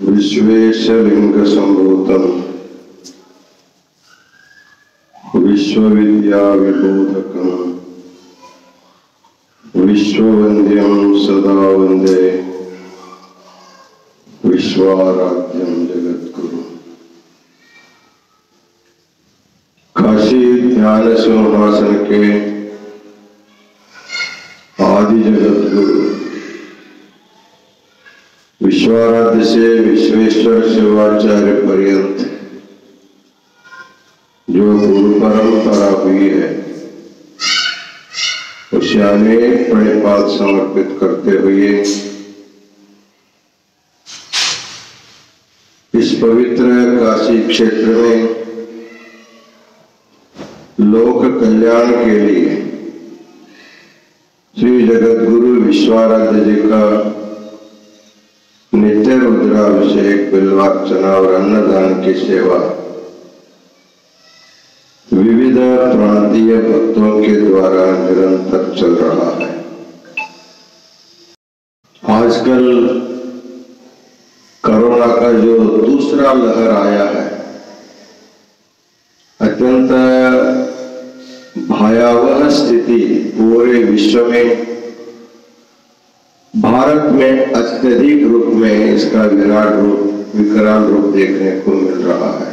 विश्वेशलिंगसंभूतं विश्वविद्याविबोधकं विश्ववन्द्यं सदा वन्दे विश्वाराध्यं जगद्गुरुं। काशी ध्यान सिंहासन के आदि जगद्गुरु विश्वाराध्य से विश्वेश्वर शिवाचार्य पर्यंत जो गुरु परंपरा हुई है उसे अनेक प्रणिपात समर्पित करते हुए इस पवित्र काशी क्षेत्र में लोक कल्याण के लिए श्री जगद्गुरु विश्वाराध्य जी का नित्य रुद्राभिषेक, बिल्वार्चना और अन्नदान की सेवा विविध प्रांतीय भक्तों के द्वारा निरंतर चल रहा है। आजकल कोरोना का जो दूसरा लहर आया है, अत्यंत भयावह स्थिति पूरे विश्व में, भारत में अत्यधिक रूप में इसका विकराल रूप देखने को मिल रहा है।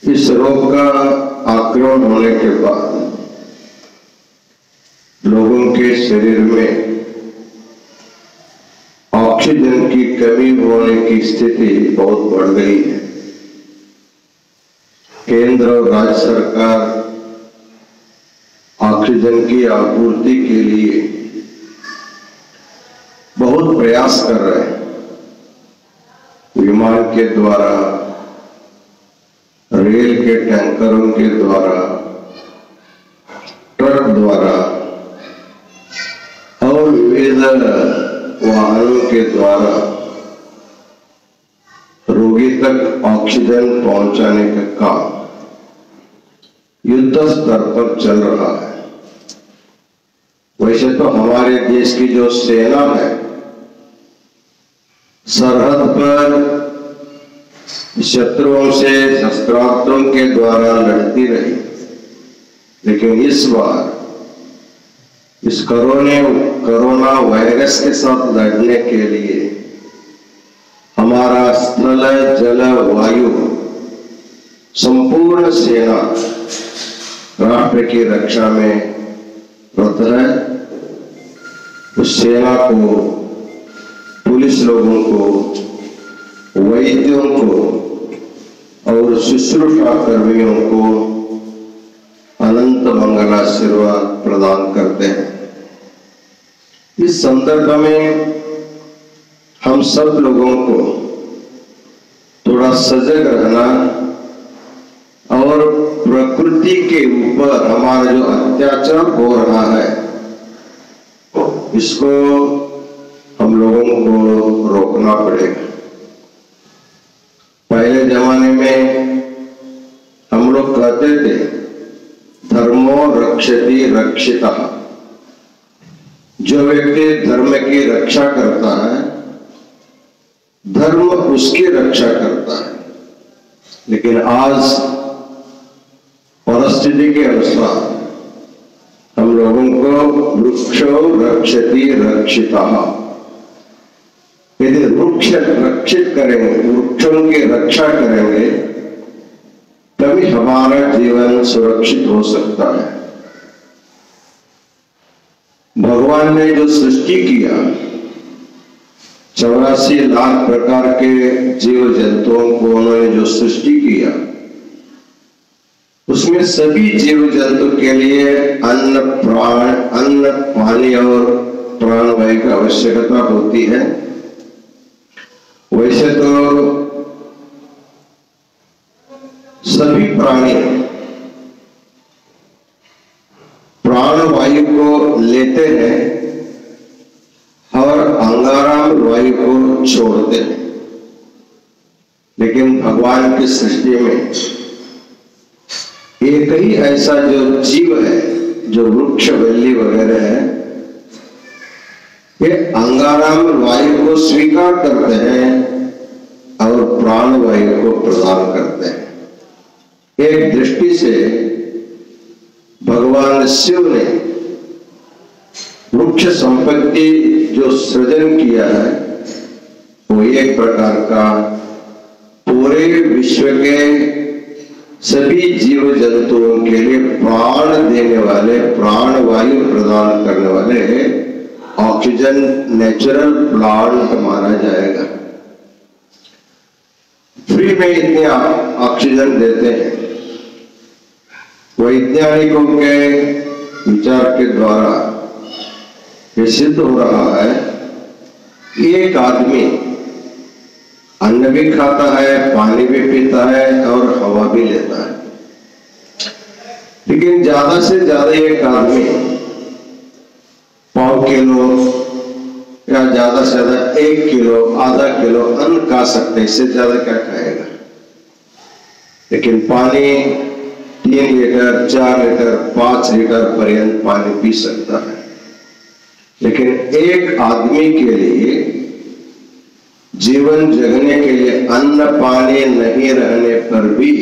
इस रोग का आक्रमण होने के बाद लोगों के शरीर में ऑक्सीजन की कमी होने की स्थिति बहुत बढ़ गई है। केंद्र और राज्य सरकार ऑक्सीजन की आपूर्ति के लिए बहुत प्रयास कर रहे हैं। विमान के द्वारा, रेल के टैंकरों के द्वारा, ट्रक द्वारा और विविध वाहनों के द्वारा रोगी तक ऑक्सीजन पहुंचाने का काम युद्ध स्तर पर चल रहा है। वैसे तो हमारे देश की जो सेना है सरहद पर शत्रुओं से शस्त्रास्त्रों के द्वारा लड़ती रही, लेकिन इस बार इस कोरोना वायरस के साथ लड़ने के लिए हमारा स्थल, जल, वायु संपूर्ण सेना राष्ट्र की रक्षा में रत है। उस सेना को, पुलिस लोगों को, वैद्यों को और शुश्रूषा कर्मियों को अनंत मंगलाशीर्वाद प्रदान करते हैं। इस संदर्भ में हम सब लोगों को थोड़ा सजग रहना और प्रकृति के ऊपर हमारा जो अत्याचार हो रहा है इसको हम लोगों को रोकना पड़ेगा। पहले जमाने में हम लोग कहते थे धर्मो रक्षति रक्षितः। जो व्यक्ति धर्म की रक्षा करता है, धर्म उसकी रक्षा करता है। लेकिन आज परिस्थिति के अनुसार हम लोगों को वृक्षो रक्षति रक्षितः। यदि वृक्ष रक्षित करेंगे, वृक्षों की रक्षा करेंगे, तभी हमारा जीवन सुरक्षित हो सकता है। भगवान ने जो सृष्टि किया, 84 लाख प्रकार के जीव जंतुओं को उन्होंने जो सृष्टि किया, उसमें सभी जीव जंतु के लिए अन्न, पानी और प्राणवायु की आवश्यकता होती है। वैसे तो सभी प्राणी प्राणवायु को लेते हैं और अंगाराम वायु को छोड़ते हैं। लेकिन भगवान की सृष्टि में एक ही ऐसा जो जीव है, जो वृक्ष, वल्ली वगैरह है, ये गंगाराम वायु को स्वीकार करते हैं और प्राण वायु को प्रदान करते हैं। एक दृष्टि से भगवान शिव ने वृक्ष संपत्ति जो सृजन किया है वो एक प्रकार का पूरे विश्व के सभी जीव जंतुओं के लिए प्राण देने वाले, प्राण वायु प्रदान करने वाले ऑक्सीजन नेचुरल प्लांट माना जाएगा। फ्री में इतने ऑक्सीजन देते हैं। वैज्ञानिकों के विचार के द्वारा ये सिद्ध हो रहा है, एक आदमी अन्न भी खाता है, पानी भी पीता है और हवा भी लेता है, लेकिन ज्यादा से ज्यादा एक आदमी 5 किलो या ज्यादा से ज्यादा 1 किलो, आधा किलो अन्न खा सकते, इससे ज्यादा क्या खाएगा। लेकिन पानी 3 लीटर, 4 लीटर, 5 लीटर पर्यंत पानी पी सकता है। लेकिन एक आदमी के लिए जीवन जगने के लिए अन्न पानी नहीं रहने पर भी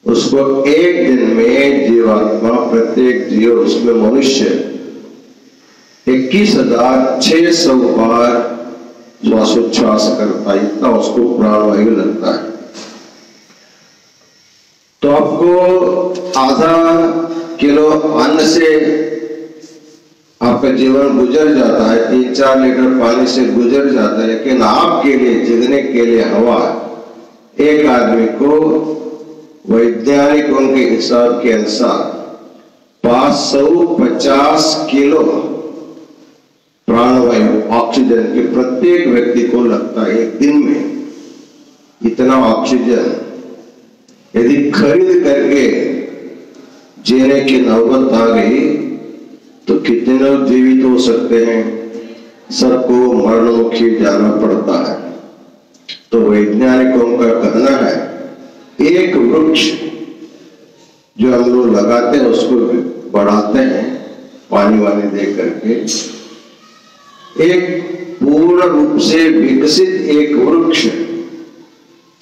उसको एक दिन में जीवात्मा, प्रत्येक जीव, उसमें मनुष्य 21,600 बार श्वासोच्छ्वास करता है, इतना उसको प्राणवायु लगता है। तो आपको आधा किलो अन्न से आपका जीवन गुजर जाता है, 3-4 लीटर पानी से गुजर जाता है, लेकिन आपके लिए जगने के लिए हवा एक आदमी को वैज्ञानिकों के हिसाब के अनुसार 550 किलो प्राणवायु ऑक्सीजन के प्रत्येक व्यक्ति को लगता है एक दिन में। इतना ऑक्सीजन यदि खरीद करके जीने की नौबत आ गई तो कितने लोग जीवित हो सकते हैं, सबको मरणमुखी जाना पड़ता है। तो वैज्ञानिकों का कहना है एक वृक्ष जो हम लोग लगाते हैं उसको बढ़ाते हैं पानी वानी दे करके, एक पूर्ण रूप से विकसित एक वृक्ष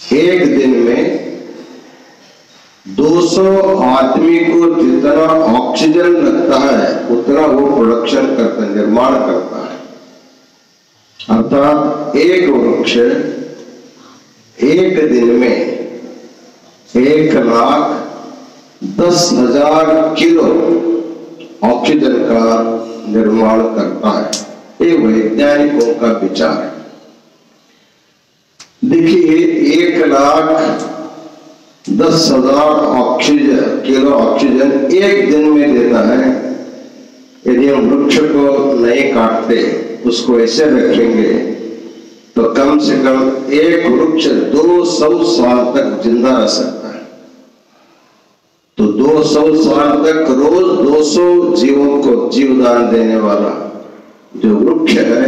एक दिन में 200 आदमी को जितना ऑक्सीजन लगता है उतना वो प्रोडक्शन करता है, निर्माण करता है। अर्थात एक वृक्ष एक दिन में 1,10,000 किलो ऑक्सीजन का निर्माण करता है। ये वैज्ञानिकों का विचार है। देखिए 1,10,000 किलो ऑक्सीजन एक दिन में देता है। यदि हम वृक्ष को नहीं काटते, उसको ऐसे रखेंगे तो कम से कम एक वृक्ष 200 साल तक जिंदा रह सकता है। तो 200 साल तक रोज 200 जीवों को जीवदान देने वाला जो वृक्ष है,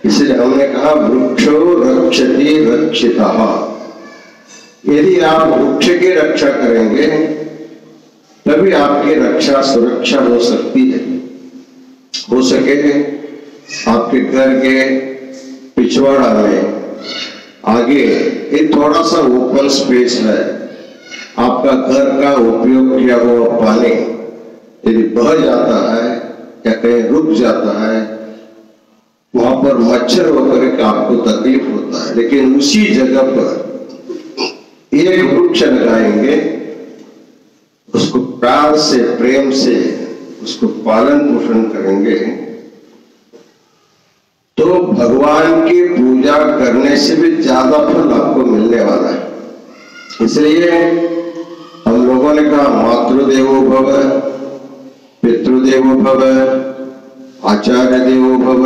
इसलिए हमने कहा वृक्षो रक्षति रक्षितः। यदि आप वृक्ष की रक्षा करेंगे तभी आपकी रक्षा सुरक्षा हो सकती है। हो सके आपके घर के पिछवाड़ा में आगे एक थोड़ा सा ओपन स्पेस है, आपका घर का उपयोग किया हुआ पानी यदि बह जाता है या कहीं रुक जाता है, वहां पर मच्छर वगैरह का आपको तकलीफ होता है। लेकिन उसी जगह पर एक वृक्ष लगाएंगे, उसको प्यार से प्रेम से उसको पालन पोषण करेंगे तो भगवान की पूजा करने से भी ज्यादा फल आपको मिलने वाला है। इसलिए हम लोगों ने कहा मातृदेवो भव, पितृदेवो भव, आचार्य देवो भव,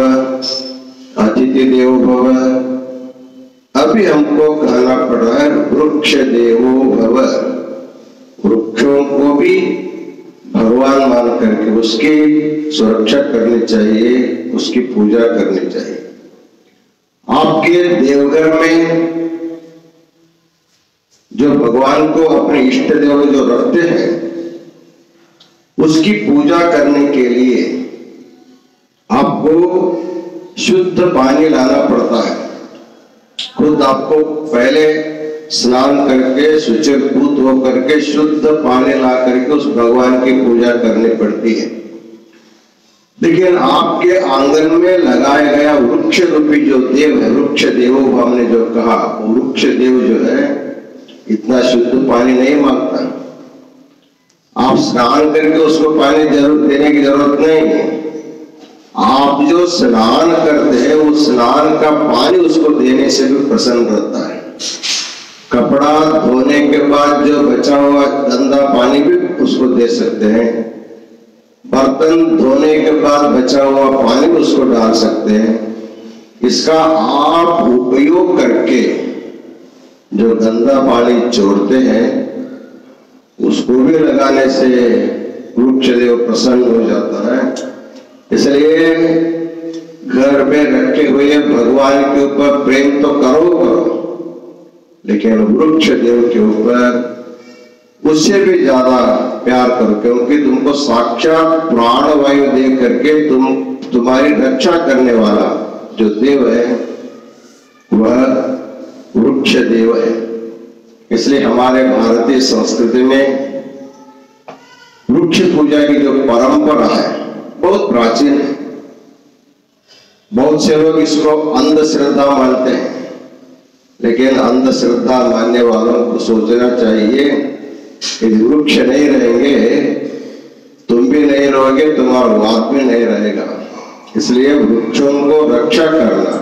अतिथि देवो भव। अभी हमको कहना पड़ रहा है वृक्ष देवो भव। वृक्षों को भी भगवान मान करके उसकी सुरक्षा करनी चाहिए, उसकी पूजा करनी चाहिए। आपके देवघर में जो भगवान को अपने इष्ट देव जो रखते हैं, उसकी पूजा करने के लिए आप आपको शुद्ध पानी लाना पड़ता है। खुद आपको पहले स्नान करके शुचिर्भूत होकर के शुद्ध पानी ला करके उस भगवान की पूजा करनी पड़ती है। लेकिन आपके आंगन में लगाया गया वृक्ष रूपी जो देव है, वृक्ष देवो हमने जो कहा, वृक्ष देव जो है इतना शुद्ध पानी नहीं मांगता। आप स्नान करके उसको पानी जरूर देने की जरूरत नहीं है। आप जो स्नान करते हैं वो स्नान का पानी उसको देने से भी प्रसन्न रहता है। कपड़ा धोने के बाद जो बचा हुआ गंदा पानी भी उसको दे सकते हैं। बर्तन धोने के बाद बचा हुआ पानी भी उसको डाल सकते हैं। इसका आप उपयोग करके जो गंदा पानी छोड़ते हैं उसको भी लगाने से वृक्ष देव प्रसन्न हो जाता है। इसलिए घर में रखे हुए भगवान के ऊपर प्रेम तो करो, लेकिन वृक्ष देव के ऊपर उससे भी ज्यादा प्यार करो, क्योंकि तुमको साक्षात प्राणवायु दे करके तुम्हारी रक्षा करने वाला जो देव है वह वृक्ष देव है। इसलिए हमारे भारतीय संस्कृति में वृक्ष पूजा की जो परंपरा है बहुत प्राचीन है। बहुत से लोग इसको अंधश्रद्धा मानते हैं, लेकिन अंधश्रद्धा मानने वालों को सोचना चाहिए कि वृक्ष नहीं रहेंगे तुम भी नहीं रहोगे, तुम्हारा वाद भी नहीं रहेगा। इसलिए वृक्षों को रक्षा करना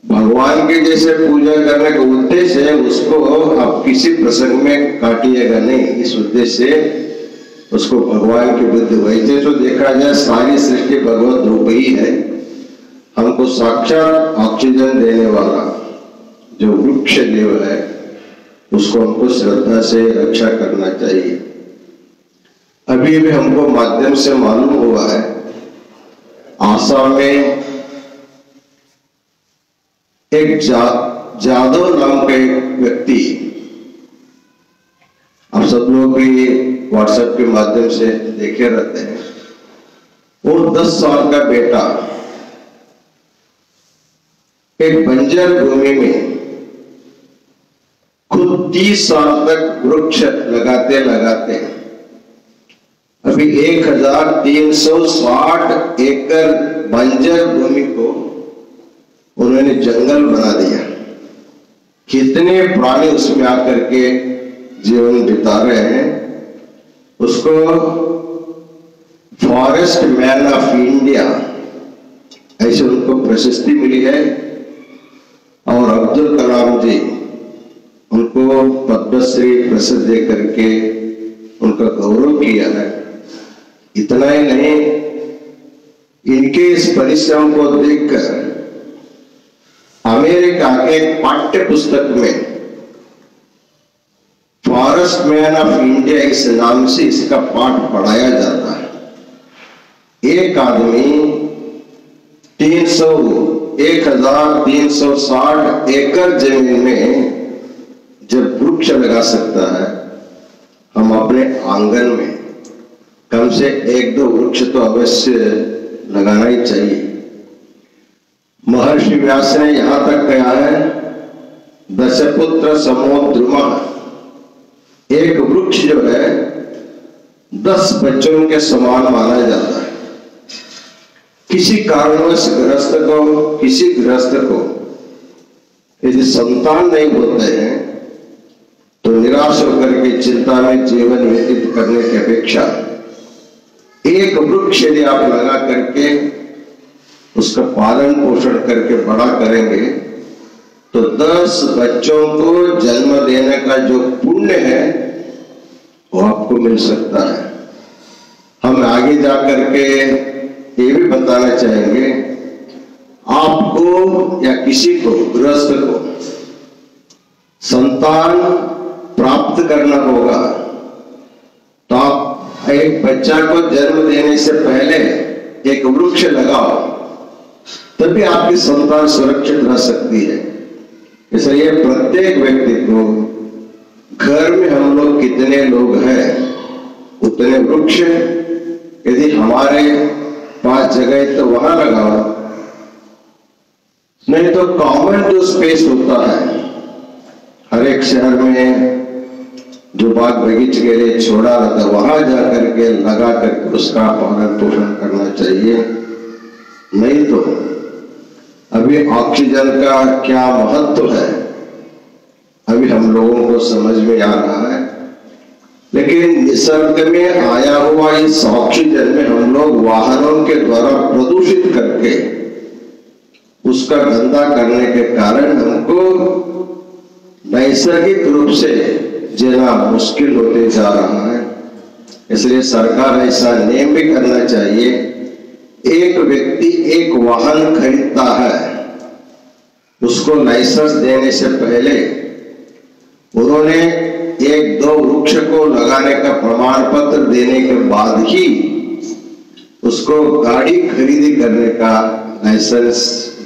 भगवान के जैसे पूजा करने का उद्देश्य है, उसको आप किसी प्रसंग में काटिएगा नहीं। इस उद्देश्य से उसको भगवान की बुद्धि, वैसे तो देखा जाए सारी सृष्टि भगवत रूप ही है। हमको साक्षात ऑक्सीजन देने वाला जो वृक्ष देव है उसको हमको श्रद्धा से रक्षा करना चाहिए। अभी भी हमको माध्यम से मालूम हुआ है, आसाम में एक जादव नाम का एक व्यक्ति, आप सब लोग भी व्हाट्सएप के माध्यम से देखे रहते हैं, वो 10 साल का बेटा एक बंजर भूमि में खुद 30 साल तक वृक्ष लगाते लगाते अभी 1360 एकड़ बंजर भूमि को उन्होंने जंगल बना दिया। कितने प्राणी उसमें आकर के जीवन बिता रहे हैं। उसको फॉरेस्ट मैन ऑफ इंडिया ऐसे उनको प्रशस्ति मिली है, और अब्दुल कलाम जी उनको पद्मश्री प्रशस्ति दे करके उनका गौरव किया है। इतना ही नहीं, इनके इस परिश्रम को देखकर अमेरिका के पाठ्य पुस्तक में फॉरेस्ट मैन ऑफ इंडिया इस नाम से इसका पाठ पढ़ाया जाता है। एक आदमी 1360 एकड़ जमीन में जब वृक्ष लगा सकता है, हम अपने आंगन में कम से 1-2 वृक्ष तो अवश्य लगाना ही चाहिए। महर्षि व्यास ने यहां तक कहा है, दशपुत्र समोद्रुमा, एक वृक्ष जो है 10 बच्चों के समान माना जाता है। किसी कारणवश किसी गृहस्थ को यदि संतान नहीं होते हैं तो निराश होकर के चिंता में जीवन व्यतीत करने की अपेक्षा एक वृक्ष यदि आप लगा करके उसका पालन पोषण करके बड़ा करेंगे तो 10 बच्चों को जन्म देने का जो पुण्य है वो आपको मिल सकता है। हम आगे जाकर के ये भी बताना चाहेंगे, आपको या किसी को, गृहस्थ को संतान प्राप्त करना होगा तो आप एक बच्चा को जन्म देने से पहले एक वृक्ष लगाओ, तभी आपकी संतान सुरक्षित रह सकती है। इसलिए प्रत्येक व्यक्ति को घर में हम लोग कितने लोग हैं उतने वृक्ष यदि हमारे 5 जगह तो वहां लगाओ, नहीं तो कॉमन जो स्पेस होता है हर एक शहर में जो बाग बगीचे के लिए छोड़ा रहता है वहां जाकर के लगा करके उसका पालन पोषण करना चाहिए। नहीं तो अभी ऑक्सीजन का क्या महत्व है अभी हम लोगों को समझ में आ रहा है, लेकिन निसर्ग में आया हुआ इस ऑक्सीजन में हम लोग वाहनों के द्वारा प्रदूषित करके उसका गंदा करने के कारण हमको नैसर्गिक रूप से जीना मुश्किल होते जा रहा है। इसलिए सरकार ऐसा नियम भी करना चाहिए, एक व्यक्ति एक वाहन खरीदता है उसको लाइसेंस देने से पहले उन्होंने 1-2 वृक्ष को लगाने का प्रमाण पत्र देने के बाद ही उसको गाड़ी खरीदी करने का लाइसेंस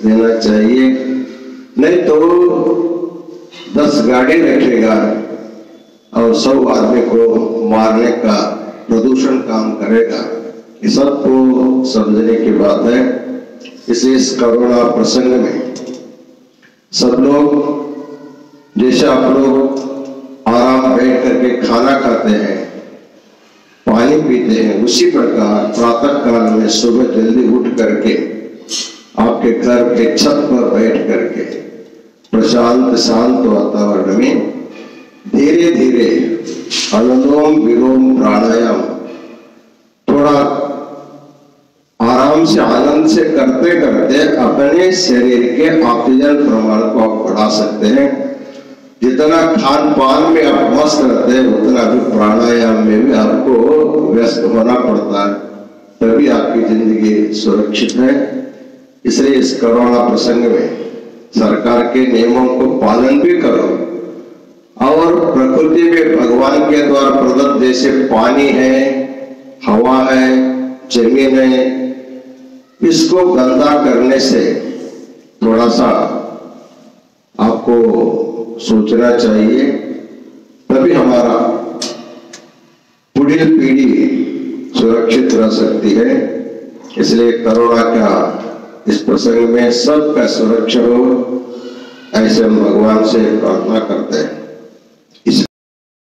देना चाहिए। नहीं तो 10 गाड़ी रखेगा और 100 आदमी को मारने का प्रदूषण काम करेगा। ये सबको समझने की बात है। इस कोरोना प्रसंग में सब लोग जैसे आप लोग आराम बैठ करके खाना खाते हैं, पानी पीते हैं, उसी प्रकार प्रातः काल में सुबह जल्दी उठ करके आपके घर के छत पर बैठ करके प्रशांत शांत वातावरण में धीरे धीरे अनुलोम विलोम प्राणायाम थोड़ा आराम से आनंद से करते करते अपने शरीर के ऑक्सीजन प्रमाण को आप बढ़ा सकते हैं। जितना खान पान में आप मस्त रहते हैं उतना भी प्राणायाम में भी आपको व्यस्त होना पड़ता है, तभी आपकी जिंदगी सुरक्षित है। इसलिए इस कोरोना प्रसंग में सरकार के नियमों को पालन भी करो और प्रकृति में भगवान के द्वारा प्रदत्त जैसे पानी है, हवा है, जमीन है, इसको गंदा करने से थोड़ा सा आपको सोचना चाहिए, तभी हमारा पुढील पीढ़ी सुरक्षित रह सकती है। इसलिए कोरोना का इस प्रसंग में सबका सुरक्षा हो, ऐसे हम भगवान से प्रार्थना करते हैं।